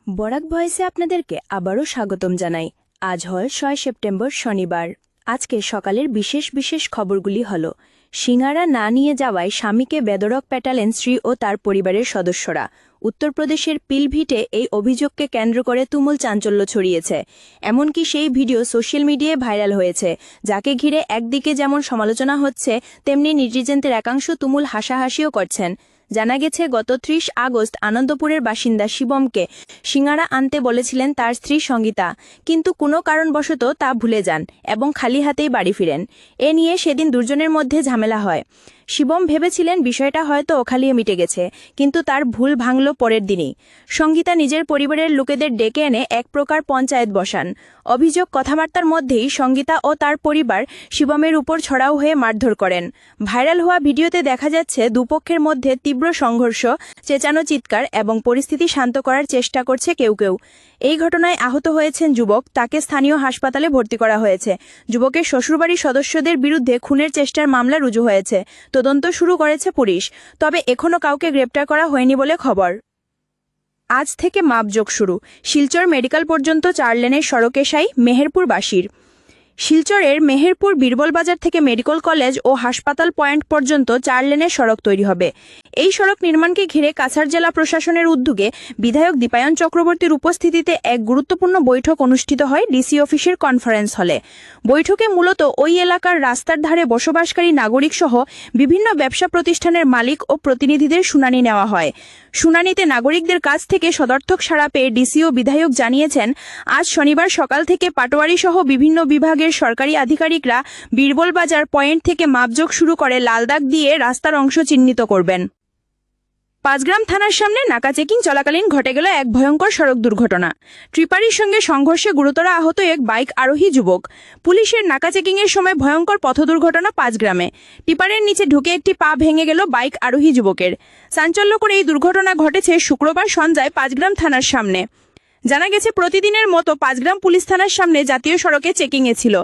বরাক ভয়েসে আপনাদেরকে আবারও স্বাগতম জানাই। আজ হল ৬ সেপ্টেম্বর শনিবার। আজকে সকালের বিশেষ বিশেষ খবরগুলি হল: সিঙ্গারা না নিয়ে যাওয়ায় স্বামীকে বেদরক পেটালেন স্ত্রী ও তার পরিবারের সদস্যরা। উত্তরপ্রদেশের পিলভিটে এই অভিযোগকে কেন্দ্র করে তুমুল চাঞ্চল্য ছড়িয়েছে। এমনকি সেই ভিডিও সোশ্যাল মিডিয়ায় ভাইরাল হয়েছে, যাকে ঘিরে একদিকে যেমন সমালোচনা হচ্ছে, তেমনি নেটিজেনদের একাংশ তুমুল হাসাহাসিও করছেন। জানা গেছে, গত ৩০ আগস্ট আনন্দপুরের বাসিন্দা শিবমকে সিঙ্গারা আনতে বলেছিলেন তার স্ত্রী সঙ্গীতা, কিন্তু কোনো কারণবশত তা ভুলে যান এবং খালি হাতেই বাড়ি ফিরেন। এ নিয়ে সেদিন দুজনের মধ্যে ঝামেলা হয়। শিবম ভেবেছিলেন বিষয়টা হয়তো ওখালিয়ে মিটে গেছে, কিন্তু তার ভুল ভাঙল পরের দিনই। সঙ্গীতা নিজের পরিবারের লোকেদের ডেকে এনে এক প্রকার পঞ্চায়েত বসান। অভিযোগ, কথাবার্তার মধ্যেই সঙ্গীতা ও তার পরিবার শিবমের উপর ছড়াও হয়ে মারধর করেন। ভাইরাল হওয়া ভিডিওতে দেখা যাচ্ছে দুপক্ষের মধ্যে তীব্র সংঘর্ষ, চেঁচানো, চিৎকার এবং পরিস্থিতি শান্ত করার চেষ্টা করছে কেউ কেউ। এই ঘটনায় আহত হয়েছেন যুবক, তাকে স্থানীয় হাসপাতালে ভর্তি করা হয়েছে। যুবকের শ্বশুরবাড়ির সদস্যদের বিরুদ্ধে খুনের চেষ্টার মামলা রুজু হয়েছে। তদন্ত শুরু করেছে পুলিশ, তবে এখনও কাউকে গ্রেপ্তার করা হয়নি বলে খবর। আজ থেকে মাপজোক শুরু। শিলচর মেডিকেল পর্যন্ত ৪ লেনের সড়কে সাই মেহেরপুরবাসীর। শিলচরের মেহেরপুর বীরবল বাজার থেকে মেডিকেল কলেজ ও হাসপাতাল পয়েন্ট পর্যন্ত ৪ লেনের সড়ক তৈরি হবে। এই সড়ক নির্মাণকে ঘিরে কাছাড় জেলা প্রশাসনের উদ্যোগে বিধায়ক দীপায়ন চক্রবর্তীর উপস্থিতিতে এক গুরুত্বপূর্ণ বৈঠক অনুষ্ঠিত হয় ডিসি অফিসের কনফারেন্স হলে। বৈঠকে মূলত ওই এলাকার রাস্তার ধারে বসবাসকারী নাগরিক সহ বিভিন্ন ব্যবসা প্রতিষ্ঠানের মালিক ও প্রতিনিধিদের শুনানি নেওয়া হয়। শুনানিতে নাগরিকদের কাছ থেকে সদর্থক সাড়া পেয়ে ডিসি ও বিধায়ক জানিয়েছেন, আজ শনিবার সকাল থেকে পাটোয়ারি সহ বিভিন্ন বিভাগের সরকারি আধিকারিকরা বীরবল বাজার পয়েন্ট থেকে মাপজোক শুরু করে লালদাগ দিয়ে রাস্তার অংশ চিহ্নিত করবেন। পাঁচগ্রাম থানার সামনে নাকা চেকিং চলাকালীন ঘটে গেল এক ভয়ঙ্কর সড়ক দুর্ঘটনা। ট্রিপারির সঙ্গে সংঘর্ষে গুরুতর আহত এক বাইক আরোহী যুবক। পুলিশের নাকা চেকিংয়ের সময় ভয়ঙ্কর পথ দুর্ঘটনা পাঁচগ্রামে। টিপারের নিচে ঢুকে একটি পা ভেঙে গেল বাইক আরোহী যুবকের। চাঞ্চল্যকর এই দুর্ঘটনা ঘটেছে শুক্রবার সন্ধ্যায় পাঁচগ্রাম থানার সামনে। জানা গেছে, প্রতিদিনের মতো পাঁচগ্রাম পুলিশ থানার সামনে জাতীয় সড়কে চেকিংয়ে ছিল।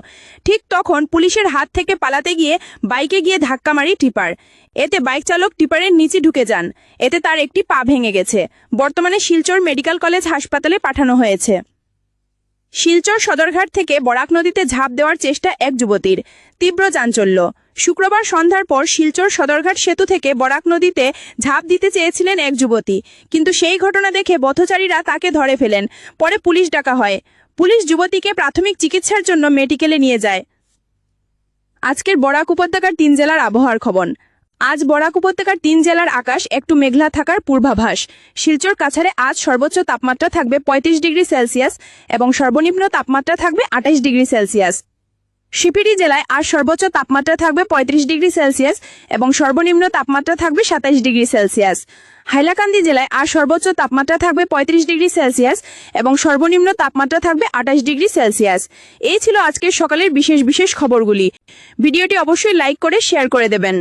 ঠিক তখন পুলিশের হাত থেকে পালাতে গিয়ে বাইকে গিয়ে ধাক্কা মারি টিপার। এতে বাইক চালক টিপারের নিচে ঢুকে যান। এতে তার একটি পা ভেঙে গেছে। বর্তমানে শিলচর মেডিকেল কলেজ হাসপাতালে পাঠানো হয়েছে। শিলচর সদরঘাট থেকে বরাক নদীতে ঝাঁপ দেওয়ার চেষ্টা এক যুবতীর, তীব্র চাঞ্চল্য। শুক্রবার সন্ধ্যার পর শিলচর সদরঘাট সেতু থেকে বরাক নদীতে ঝাঁপ দিতে চেয়েছিলেন এক যুবতী, কিন্তু সেই ঘটনা দেখে পথচারীরা তাকে ধরে ফেলেন। পরে পুলিশ ডাকা হয়। পুলিশ যুবতীকে প্রাথমিক চিকিৎসার জন্য মেডিকেলে নিয়ে যায়। আজকের বরাক উপত্যকার ৩ জেলার আবহাওয়ার খবর। আজ বরাক উপত্যকার ৩ জেলার আকাশ একটু মেঘলা থাকার পূর্বাভাস। শিলচর কাছাড়ে আজ সর্বোচ্চ তাপমাত্রা থাকবে ৩৫ ডিগ্রি সেলসিয়াস এবং সর্বনিম্ন তাপমাত্রা থাকবে ২৮ ডিগ্রি সেলসিয়াস। শিপিরি জেলায় আজ সর্বোচ্চ তাপমাত্রা থাকবে ৩৫ ডিগ্রি সেলসিয়াস এবং সর্বনিম্ন তাপমাত্রা থাকবে ২৭ ডিগ্রি সেলসিয়াস। হাইলাকান্দি জেলায় আজ সর্বোচ্চ তাপমাত্রা থাকবে ৩৫ ডিগ্রি সেলসিয়াস এবং সর্বনিম্ন তাপমাত্রা থাকবে ২৮ ডিগ্রি সেলসিয়াস। এই ছিল আজকের সকালের বিশেষ বিশেষ খবরগুলি। ভিডিওটি অবশ্যই লাইক করে শেয়ার করে দেবেন।